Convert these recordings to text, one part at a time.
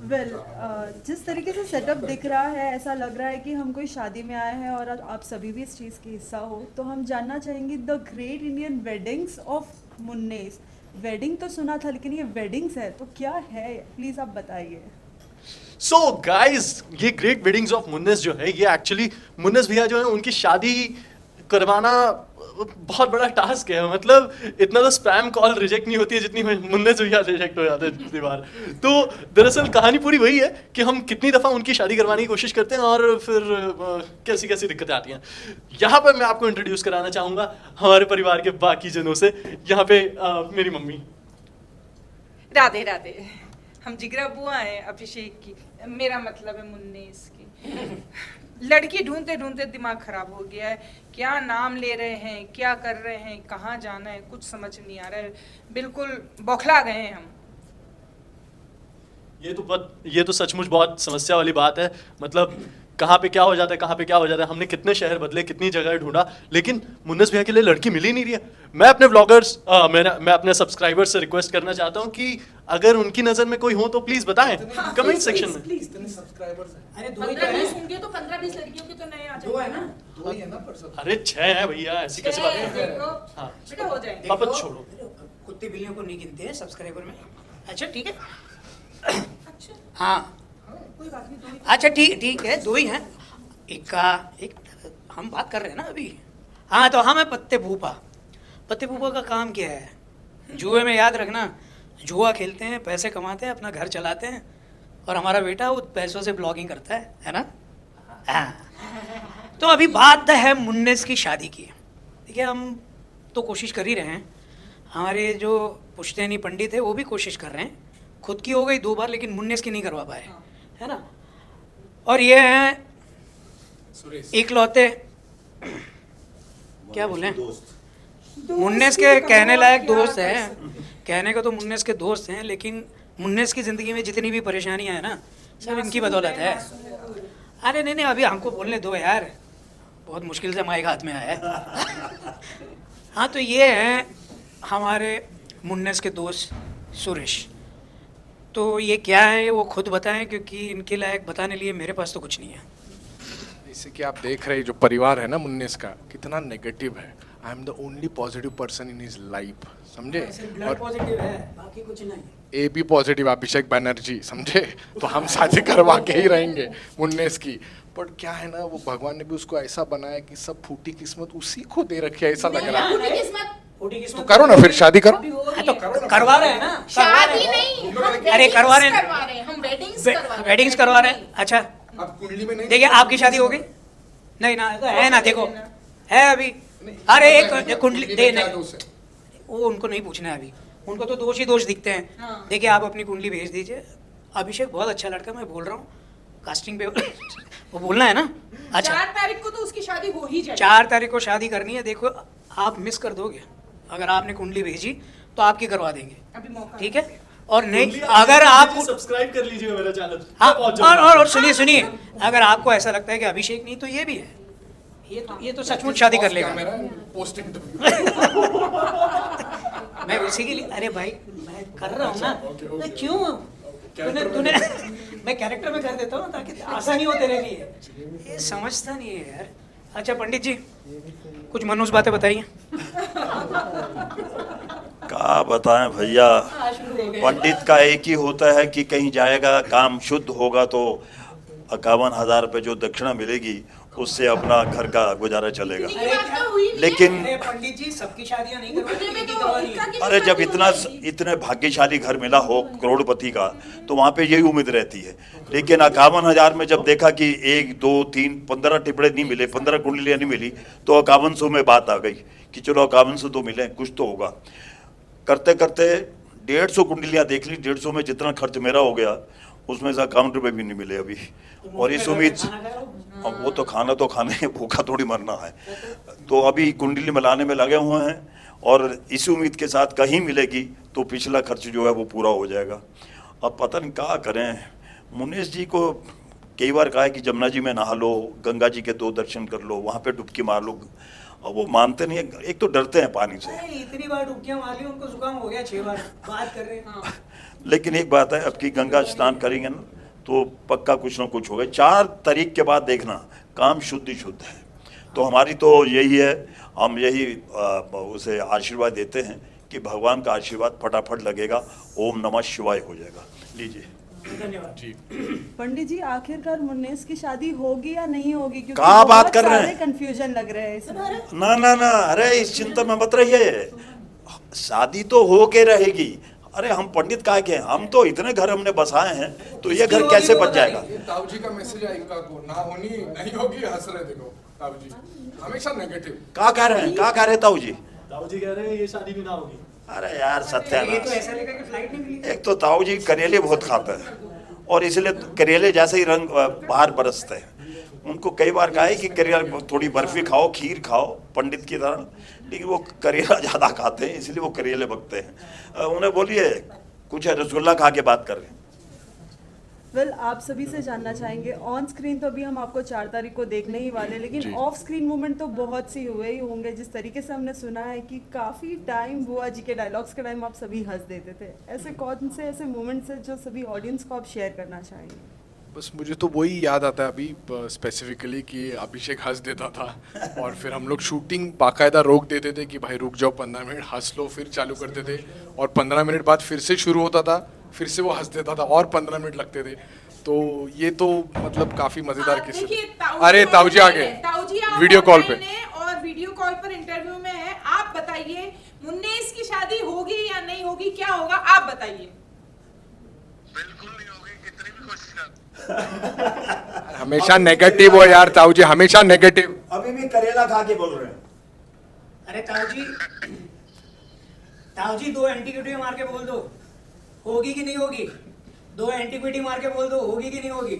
Well जिस तरीके से सेटअप दिख रहा है ऐसा लग रहा है कि हम कोई शादी में आए हैं और आप सभी भी इस चीज़ के हिस्सा हो, तो हम जानना चाहेंगे the great Indian weddings of मुन्नेस। वेडिंग तो सुना था लेकिन ये वेडिंग्स है तो क्या है, प्लीज़ आप बताइए। सो गाइस, ये ग्रेट वेडिंग्स ऑफ मुन्नस जो है, ये एक्चुअली मुन्नस भैया जो है उनकी शादी करवाना बहुत बड़ा टास्क है। मतलब इतना तो स्पैम कॉल रिजेक्ट नहीं होती है जितनी मुन्नस भैया रिजेक्ट हो जाते हैं जितनी बार। तो दरअसल कहानी पूरी वही है कि हम कितनी दफ़ा उनकी शादी करवाने की कोशिश करते हैं और फिर कैसी कैसी दिक्कतें आती हैं। यहाँ पर मैं आपको इंट्रोड्यूस कराना चाहूँगा हमारे परिवार के बाकी जनों से। यहाँ पे मेरी मम्मी। राधे राधे। हम जिगरा बुआ हैं अभिषेक की, मेरा मतलब है मुन्नेस की। लड़की ढूंढते ढूंढते दिमाग खराब हो गया है। क्या नाम ले रहे हैं, क्या कर रहे हैं, कहाँ जाना है, कुछ समझ नहीं आ रहा है। बिल्कुल बौखला गए हैं हम। ये तो सचमुच बहुत समस्या वाली बात है। मतलब कहाँ पे क्या हो जाता है, कहाँ पे क्या हो जाता है। हमने कितने शहर बदले, कितनी जगह ढूंढा, लेकिन मुन्नस भैया के लिए लड़की मिल ही नहीं रही है। मैं अपने व्लॉगर्स मैं अपने सब्सक्राइबर्स से रिक्वेस्ट करना चाहता हूँ कि अगर उनकी नज़र में कोई हो तो प्लीज़ बताएं कमेंट सेक्शन में। प्लीज इतने सब्सक्राइबर्स हैं। अरे 15-20 होंगे तो 15-20 लड़कियों के तो नए आ दो है जाएंगे ना, दो ही है ना पर सब। अरे 6 है भैया, ऐसी कैसे बात है। देखो हाँ। बेटा हो जाएंगे। पापा छोड़ो। कुत्ते बिल्लियों को नहीं गिनते हैं सब्सक्राइबर में। अच्छा ठीक है। अच्छा हाँ कोई बात नहीं, दो ही। अच्छा ठीक है, दो ही हैं। एक हम बात कर रहे हैं ना अभी। हाँ तो हम है पत्ते फूफा का काम क्या है? जुए में याद रखना, जुआ खेलते हैं, पैसे कमाते हैं, अपना घर चलाते हैं, और हमारा बेटा वो पैसों से ब्लॉगिंग करता है ना। हाँ तो अभी बात है मुन्नेस की शादी की। ठीक है, हम तो कोशिश कर ही रहे हैं। हमारे जो पुश्तैनी पंडित है वो भी कोशिश कर रहे हैं। खुद की हो गई 2 बार लेकिन मुन्नेस की नहीं करवा पाए, है ना। और ये हैं इकलौते, क्या बोले, मुन्नेस के कहने लायक दोस्त हैं। कहने को तो मुन्नेस के दोस्त हैं, लेकिन मुन्नेस की ज़िंदगी में जितनी भी परेशानियां हैं ना, सब इनकी बदौलत है। अरे नहीं अभी हमको बोलने दो यार, बहुत मुश्किल से माइक हाथ में आया है। हाँ तो ये हैं हमारे मुन्नेस के दोस्त सुरेश। तो ये क्या है वो खुद बताएं, क्योंकि इनके लायक बताने लिए मेरे पास तो कुछ नहीं है। जैसे कि आप देख रहे हैं जो परिवार है ना मुन्नेस का, कितना नेगेटिव है। I am the only positive person in his life, समझे। और पॉजिटिव है, बाकी कुछ नहीं। A B positive Abhishek Banerjee, समझे। तो हम शादी करवा के ही रहेंगे मुन्नेस की। पर क्या है ना, वो भगवान ने भी उसको ऐसा बनाया कि सब फूटी किस्मत उसी को दे रखी है, ऐसा लग रहा है। तो करो ना फिर शादी करो। हाँ तो करवा रहे हैं ना, शादी नहीं, हम अरे करवा रहे हैं, हम वेडिंग्स करवा रहे हैं। अच्छा अब कुंडली में नहीं, देखिए आपकी शादी हो गई नहीं ना, तो है ना, देखो है अभी। अरे एक कुंडली दे नहीं, वो उनको नहीं पूछना है अभी, उनको तो दोष ही दोष दिखते हैं। हाँ। देखिए आप अपनी कुंडली भेज दीजिए। अभिषेक बहुत अच्छा लड़का, मैं बोल रहा हूँ कास्टिंग पे वो बोलना है ना। अच्छा 4 तारीख को तो उसकी शादी हो ही जाएगी। 4 तारीख को शादी करनी है। देखो आप मिस कर दोगे, अगर आपने कुंडली भेजी तो आपकी करवा देंगे, अभी मौका ठीक है। और नहीं अगर आप सब्सक्राइब कर लीजिए मेरा चैनल। हाँ और सुनिए, अगर आपको ऐसा लगता है कि अभिषेक नहीं, तो ये भी है, ये तो सचमुच शादी कर लेगा। मेरा पोस्टिंग मैं उसी के लिए, अरे भाई मैं कर रहा हूँ ना, तो क्यों तूने मैं कैरेक्टर में कर देता हूँ ताकि आसानी हो तेरे लिए। ये समझता नहीं है यार। अच्छा पंडित जी कुछ मनोज बातें बताइए। क्या बताएं भैया, पंडित का एक ही होता है कि कहीं जाएगा, काम शुद्ध होगा तो 51,000 रुपये जो दक्षिणा मिलेगी उससे अपना घर का गुजारा चलेगा। लेकिन पंडित जी सबकी शादियां नहीं करवानी। अरे जब इतने भाग्यशाली घर मिला हो करोड़पति का, तो वहाँ पे यही उम्मीद रहती है। लेकिन 51,000 में जब देखा कि 1 2 3 15 टिपड़े नहीं मिले, 15 कुंडलियाँ नहीं मिली, तो 5100 में बात आ गई कि चलो 5100 तो मिले, कुछ तो होगा। करते करते 150 कुंडलियाँ देख ली। 150 में जितना खर्च मेरा हो गया उसमें से 51 रुपये भी नहीं मिले अभी। और इस उम्मीद, अब वो तो खाना है, भूखा थोड़ी मरना है। तो अभी कुंडली मिलाने में लगे हुए हैं और इसी उम्मीद के साथ कहीं मिलेगी तो पिछला खर्च जो है वो पूरा हो जाएगा। अब पता नहीं क्या करें। मुन्नेस जी को कई बार कहा है कि जमुना जी में नहा लो, गंगा जी के 2 दर्शन कर लो, वहाँ पे डुबकी मार लो, और वो मानते नहीं है। एक तो डरते हैं पानी से। इतनी बार डुबकियां मार ली, उनको जुकाम हो गया 6 बार बात कर रहे हैं। लेकिन एक बात है, अब की गंगा स्नान करेंगे ना तो पक्का कुछ ना कुछ होगा। 4 तारीख के बाद देखना काम शुद्ध ही शुद्ध है। तो हमारी तो यही है, हम यही उसे आशीर्वाद देते हैं कि भगवान का आशीर्वाद फटाफट लगेगा, ओम नमः शिवाय हो जाएगा। लीजिए। धन्यवाद जी। पंडित जी, आखिरकार मुन्नेस की शादी होगी या नहीं होगी? क्योंकि कहाँ बात कर रहे हैं? कंफ्यूजन लग रहा है इसमें। ना, अरे इस चिंता में मत रहिए, शादी तो हो के रहेगी। अरे हम पंडित कहा के हैं, हम तो इतने घर हमने बसाए हैं, तो ये घर कैसे बच जाएगा? ताऊ जी का मैसेज है इनका को, ना होनी नहीं होगी, हंस रहे देखो ताऊ जी हमेशा नेगेटिव। क्या कह रहे हैं ताऊ जी? ताऊ जी कह रहे हैं ये शादी भी ना होगी। अरे यार ये तो सत्यानाश। ऐसा लगा कि फ्लाइट नहीं मिली। एक तो ताऊ जी करेले बहुत खाते हैं और इसलिए करेले जैसे ही रंग बाहर बरसते हैं। उनको कई बार कहा है कि करेला थोड़ी बर्फी खाओ, खीर खाओ पंडित की तरह, लेकिन वो करेला ज़्यादा खाते हैं, इसलिए वो करेले बकते हैं। उन्हें बोलिए कुछ रसगुल्ला खा के बात कर रहे हैं। वेल, आप सभी से जानना चाहेंगे, ऑन स्क्रीन तो अभी हम आपको 4 तारीख को देखने ही वाले, लेकिन ऑफ स्क्रीन मूवमेंट तो बहुत सी हुए ही होंगे। जिस तरीके से हमने सुना है कि काफ़ी टाइम बुआ जी के डायलॉग्स के टाइम आप सभी हंस देते थे, ऐसे कौन से ऐसे मोमेंट्स हैं जो सभी ऑडियंस को आप शेयर करना चाहेंगे? बस मुझे तो वही याद आता है अभी स्पेसिफिकली कि अभिषेक हंस देता था और फिर हम लोग शूटिंग बाकायदा रोक देते थे कि भाई रुक जाओ 15 मिनट, हंस लो, फिर चालू करते थे और 15 मिनट बाद फिर से शुरू होता था, फिर से वो हंस देता था और 15 मिनट लगते थे। तो ये तो मतलब काफी मजेदार किस्सा। अरे ताऊ जी आ गए वीडियो कॉल पे, और वीडियो कॉल पर इंटरव्यू में है। आप बताइए मुन्नेस की शादी होगी या नहीं होगी, क्या होगा आप बताइए। बिल्कुल नहीं होगी, कितनी भी कोशिश कर। हमेशा नेगेटिव हो यार ताऊ जी, हमेशा नेगेटिव। अभी भी करेला खा के बोल रहे हैं। अरे ताऊ जी 2 एंटीक्यूटी मार के बोल दो, होगी कि नहीं होगी? 2 एंटीक्यूटी मार के बोल दो, होगी कि नहीं होगी?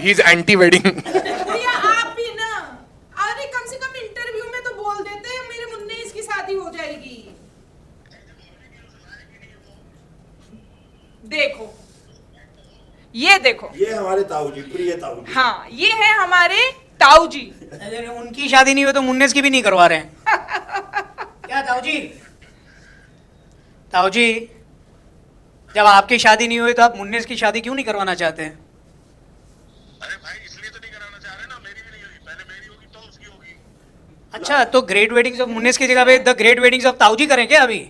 He is anti wedding. भैया आप भी ना, अरे कम से कम इंटरव्यू में तो बोल देते हैं मेरे मुन्नेस की शादी हो जाएगी। देखो, ये देखो, ये हमारे ताऊ जी, प्रिय ताऊ जी। हाँ ये है हमारे ताऊ जी। अरे उनकी शादी नहीं हुई तो मुन्नेस की भी नहीं करवा रहे हैं क्या ताऊ जी? ताऊ जी, जब आपकी शादी नहीं हुई तो आप मुन्नेस की शादी क्यों नहीं करवाना चाहते हैं? अरे भाई इसलिए तो नहीं कराना चाह रहे ना, मेरी भी नहीं होगी, पहले मेरी होगी तो उसकी होगी। अच्छा, तो ग्रेट वेडिंग्स ऑफ मुन्नेस की जगह पे द ग्रेट वेडिंग्स ऑफ ताऊ जी करें क्या अभी?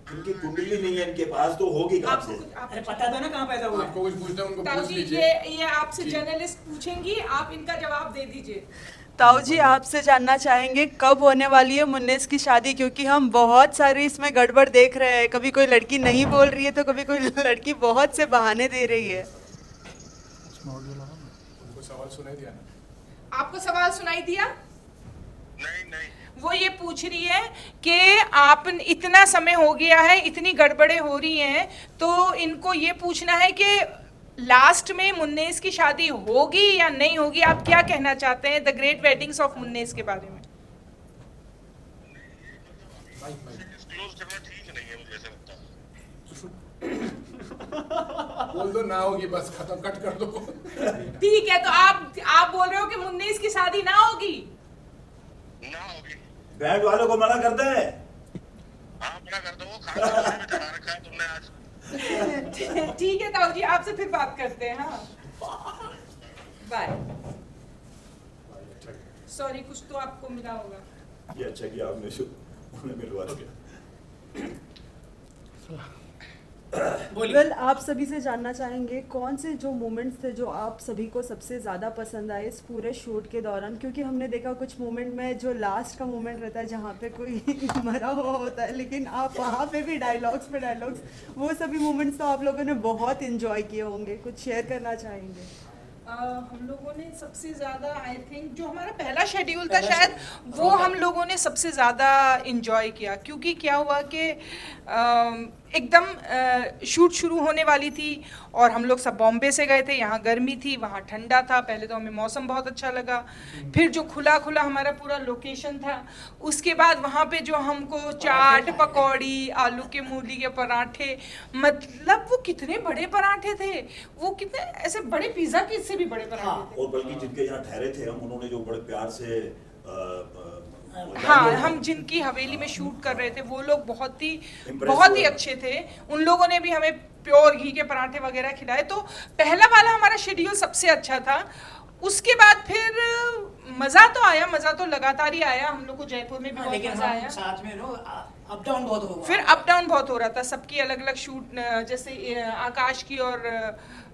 उनकी कुंडली नहीं है इनके पास, तो होगी कहाँ से? अरे पता था ना कहाँ पैदा हुआ है। आपको कुछ पूछना है उनको ताऊ पूछ जी लीजिए। ये आपसे जर्नलिस्ट पूछेंगी, आप इनका जवाब दे दीजिए। ताऊ जी, आपसे जानना चाहेंगे कब होने वाली है मुन्नेस की शादी, क्योंकि हम बहुत सारी इसमें गड़बड़ देख रहे हैं। कभी कोई लड़की नहीं बोल रही है तो कभी कोई लड़की बहुत से बहाने दे रही है। उनको सवाल सुनाई दिया ना? आपको सवाल सुनाई दिया? नहीं वो ये पूछ रही है कि आप इतना समय हो गया है, इतनी गड़बड़ें हो रही हैं, तो इनको ये पूछना है कि लास्ट में मुन्नेस की शादी होगी या नहीं होगी। आप क्या कहना चाहते हैं द ग्रेट वेडिंग्स ऑफ मुन्नेस के बारे में? डिस्क्लोज करना ठीक नहीं है, मुझे ऐसा लगता है। बोल दो ना होगी, बस खत्म, कट कर दो। ठीक है, तो आप बोल रहे हो कि मुन्नेस की शादी ना होगी? ना होगी। बैंड वालों को मना कर दे। हाँ मना कर दो, वो खाना में चढ़ा रखा है तुमने आज। ठीक है ताऊ जी, आपसे फिर बात करते हैं। हाँ बाय। सॉरी, कुछ तो आपको मिला होगा। ये अच्छा किया आपने जो उन्हें मिलवा दिया। वेल, आप सभी से जानना चाहेंगे कौन से जो मोमेंट्स थे जो आप सभी को सबसे ज़्यादा पसंद आए इस पूरे शूट के दौरान, क्योंकि हमने देखा कुछ मोमेंट में जो लास्ट का मोमेंट रहता है जहाँ पे कोई मरा हुआ होता है, लेकिन आप वहाँ पे भी डायलॉग्स पे डायलॉग्स, वो सभी मोमेंट्स तो आप लोगों ने बहुत इन्जॉय किए होंगे, कुछ शेयर करना चाहेंगे? हम लोगों ने सबसे ज़्यादा, आई थिंक जो हमारा पहला शेड्यूल था शायद वो हम लोगों ने सबसे ज़्यादा इंजॉय किया, क्योंकि क्या हुआ कि एकदम शूट शुरू होने वाली थी और हम लोग सब बॉम्बे से गए थे, यहाँ गर्मी थी, वहाँ ठंडा था। पहले तो हमें मौसम बहुत अच्छा लगा, फिर जो खुला खुला हमारा पूरा लोकेशन था, उसके बाद वहाँ पे जो हमको चाट, पकौड़ी, आलू के मूली के पराठे, मतलब वो कितने बड़े पराठे थे, वो कितने ऐसे बड़े पिज़्ज़ा के से भी बड़े पराठे थे। और बल्कि जिनके यहाँ ठहरे थे हम, उन्होंने जो बड़े प्यार से हाँ, हम जिनकी हवेली में शूट कर रहे थे वो लोग बहुत ही Impressive। अच्छे थे। उन लोगों ने भी हमें प्योर घी के पराठे वगैरह खिलाए। तो पहला वाला हमारा शेड्यूल सबसे अच्छा था। उसके बाद फिर मज़ा तो आया, मज़ा तो लगातार ही आया। हम लोग को जयपुर में भी बहुत लेकिन मज़ा हम आया। साथ में नो अप डाउन बहुत होगा। फिर अप डाउन बहुत हो रहा था, सबकी अलग अलग शूट, जैसे आकाश की और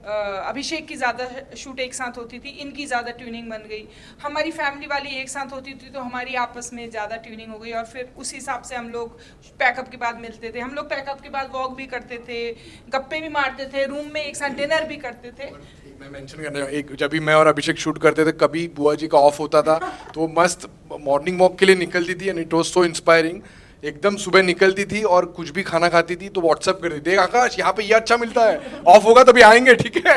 अभिषेक की ज़्यादा शूट एक साथ होती थी, इनकी ज़्यादा ट्यूनिंग बन गई। हमारी फैमिली वाली एक साथ होती थी तो हमारी आपस में ज़्यादा ट्यूनिंग हो गई, और फिर उस हिसाब से हम लोग पैकअप के बाद मिलते थे। हम लोग पैकअप के बाद वॉक भी करते थे, गप्पे भी मारते थे, रूम में एक साथ डिनर भी करते थे। मैं मेंशन करना एक, जब भी मैं और अभिषेक शूट करते थे, कभी बुआ जी का ऑफ होता था तो वो मस्त मॉर्निंग वॉक के लिए निकलती थी, and it was so inspiring. एकदम सुबह निकलती थी और कुछ भी खाना खाती थी तो व्हाट्सएप कर देती थी, आकाश यहाँ पे ये अच्छा मिलता है, ऑफ होगा तभी आएंगे, ठीक है।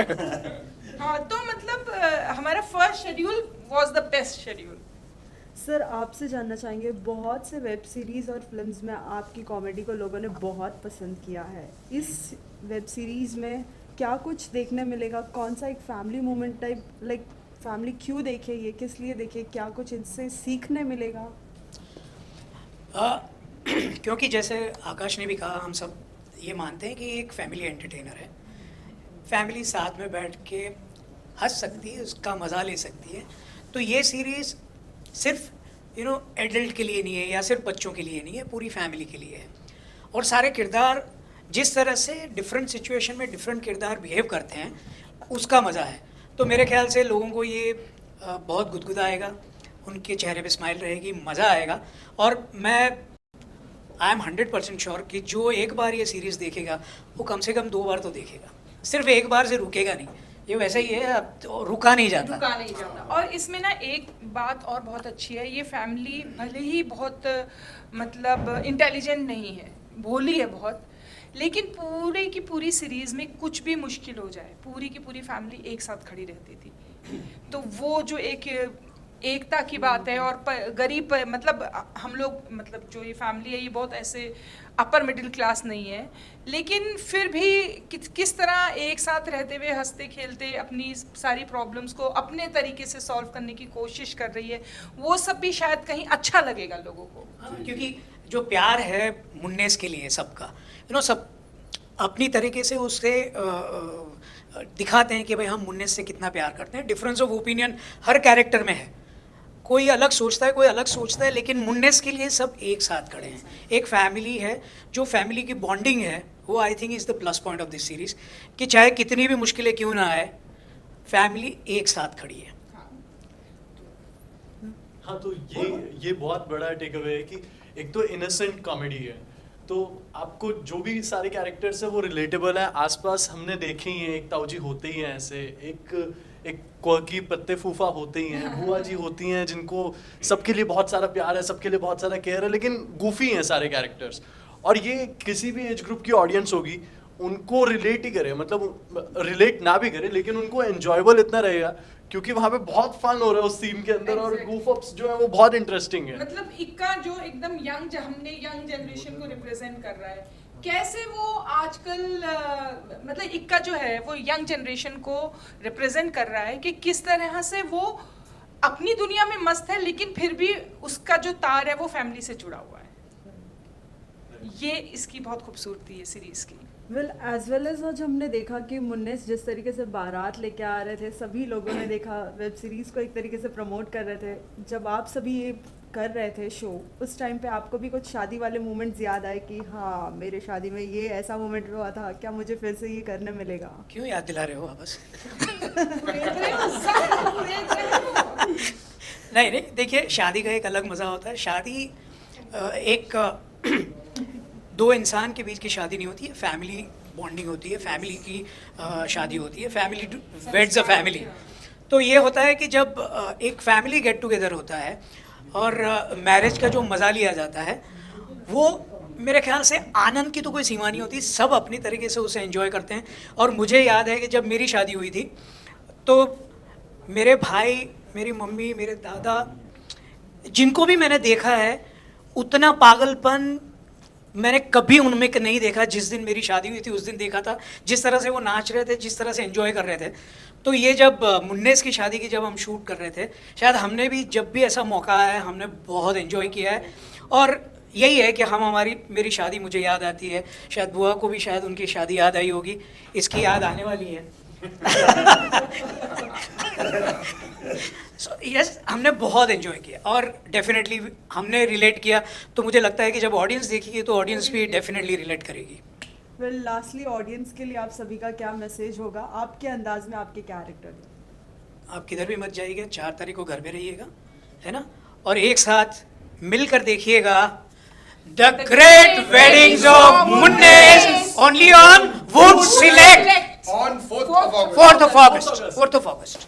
हाँ, तो मतलब हमारा first schedule was the best schedule. Sir आपसे जानना चाहेंगे, बहुत से वेब सीरीज़ और फिल्म्स में आपकी कॉमेडी को लोगों ने बहुत पसंद किया है। इस वेब सीरीज़ में क्या कुछ देखने मिलेगा? कौन सा एक family moment type, like family क्यों देखे, ये किस लिए देखे, क्या कुछ इससे सीखने मिलेगा? क्योंकि जैसे आकाश ने भी कहा, हम सब ये मानते हैं कि एक फैमिली एंटरटेनर है। फैमिली साथ में बैठ के हंस सकती है, उसका मज़ा ले सकती है। तो ये सीरीज़ सिर्फ एडल्ट के लिए नहीं है या सिर्फ बच्चों के लिए नहीं है, पूरी फैमिली के लिए है। और सारे किरदार जिस तरह से डिफरेंट सिचुएशन में डिफरेंट किरदार बिहेव करते हैं, उसका मज़ा है। तो मेरे ख्याल से लोगों को ये बहुत गुदगुदाएगा, उनके चेहरे पे स्माइल रहेगी, मज़ा आएगा। और आई एम 100% श्योर कि जो एक बार ये सीरीज़ देखेगा वो कम से कम 2 बार तो देखेगा, सिर्फ एक बार से रुकेगा नहीं। ये वैसा ही है, अब तो रुका नहीं जाता। रुका नहीं जाता। और इसमें ना एक बात और बहुत अच्छी है, ये फैमिली भले ही बहुत मतलब इंटेलिजेंट नहीं है, भोली है बहुत, लेकिन पूरी की पूरी सीरीज़ में कुछ भी मुश्किल हो जाए, पूरी की पूरी फैमिली एक साथ खड़ी रहती थी। तो वो जो एकता की बात है। और गरीब मतलब हम लोग, मतलब जो ये फैमिली है ये बहुत ऐसे अपर मिडिल क्लास नहीं है, लेकिन फिर भी किस तरह एक साथ रहते हुए हंसते खेलते अपनी सारी प्रॉब्लम्स को अपने तरीके से सॉल्व करने की कोशिश कर रही है, वो सब भी शायद कहीं अच्छा लगेगा लोगों को। क्योंकि जो प्यार है मुन्नेस के लिए सबका, सब अपनी तरीके से उससे दिखाते हैं कि भाई हम मुन्नेस से कितना प्यार करते हैं। Difference of opinion her character में है, कोई अलग सोचता है, कोई अलग सोचता है, लेकिन मुन्नेस के लिए सब एक साथ खड़े हैं। एक फैमिली है, जो फैमिली की बॉन्डिंग है वो I think is the plus point of this series, कि चाहे कितनी भी मुश्किलें क्यों ना आए, फैमिली एक साथ खड़ी है। हाँ, तो ये बहुत बड़ा टेक अवे है कि एक तो इनोसेंट कॉमेडी है, तो आपको जो भी सारे कैरेक्टर्स है वो रिलेटेबल है। आसपास हमने देखे ही हैं, एक ताऊजी होते ही हैं ऐसे, एक क्वर्की पत्ते फूफा होते ही हैं, बुआ जी होती हैं जिनको सबके लिए बहुत सारा प्यार है, सबके लिए बहुत सारा केयर है, लेकिन गूफी हैं सारे कैरेक्टर्स। और ये किसी भी एज ग्रुप की ऑडियंस होगी, उनको रिलेट ही करे, मतलब रिलेट ना भी करे, लेकिन उनको एंजॉयबल इतना रहेगा क्योंकि वहाँ पे बहुत फन हो रहा है उस सीन के अंदर। और गूफ अप्स जो है वो बहुत इंटरेस्टिंग है। मतलब इक्का जो एकदम यंग, हमने यंग जनरेशन को रिप्रेजेंट कर रहा है, कैसे वो आजकल मतलब इक्का जो है वो यंग जनरेशन को रिप्रेजेंट कर रहा है कि किस तरह से वो अपनी दुनिया में मस्त है, लेकिन फिर भी उसका जो तार है वो फैमिली से जुड़ा हुआ है। ये इसकी बहुत खूबसूरती है सीरीज की। एज वेल एज आज हमने देखा कि मुन्नेस जिस तरीके से बारात लेके आ रहे थे, सभी लोगों ने देखा वेब सीरीज़ को एक तरीके से प्रमोट कर रहे थे। जब आप सभी ये कर रहे थे शो, उस टाइम पे आपको भी कुछ शादी वाले मोमेंट्स याद आए कि हाँ मेरे शादी में ये ऐसा मोमेंट हुआ था, क्या मुझे फिर से ये करने मिलेगा? क्यों याद दिला रहे हो वापस? नहीं, देखिए, शादी का एक अलग मज़ा होता है। शादी एक दो इंसान के बीच की शादी नहीं होती है, फैमिली बॉन्डिंग होती है, फैमिली की शादी होती है, फैमिली वेड्स अ फैमिली। तो ये होता है कि जब एक फैमिली गेट टुगेदर होता है और मैरिज का जो मज़ा लिया जाता है, वो मेरे ख्याल से आनंद की तो कोई सीमा नहीं होती, सब अपनी तरीके से उसे एंजॉय करते हैं। और मुझे याद है कि जब मेरी शादी हुई थी तो मेरे भाई, मेरी मम्मी, मेरे दादा, जिनको भी मैंने देखा है, उतना पागलपन मैंने कभी उनमें नहीं देखा। जिस दिन मेरी शादी हुई थी उस दिन देखा था, जिस तरह से वो नाच रहे थे, जिस तरह से एंजॉय कर रहे थे। तो ये जब मुन्नेस की शादी की जब हम शूट कर रहे थे, शायद हमने भी जब भी ऐसा मौका आया है हमने बहुत एंजॉय किया है। और यही है कि मेरी शादी मुझे याद आती है, शायद बुआ को भी शायद उनकी शादी याद आई होगी, इसकी याद आने वाली है। यस, हमने बहुत एंजॉय किया और डेफिनेटली हमने रिलेट किया। तो मुझे लगता है कि जब ऑडियंस देखेगी तो ऑडियंस भी डेफिनेटली रिलेट करेगी। वेल, लास्टली ऑडियंस के लिए आप सभी का क्या मैसेज होगा आपके अंदाज में, आपके कैरेक्टर में? आप किधर भी मत जाइएगा, 4 तारीख को घर में रहिएगा, है ना, और एक साथ मिलकर देखिएगा द ग्रेट वेडिंग्स ऑफ मुन्नेस, only on wood select On 4th of August. 4th of August.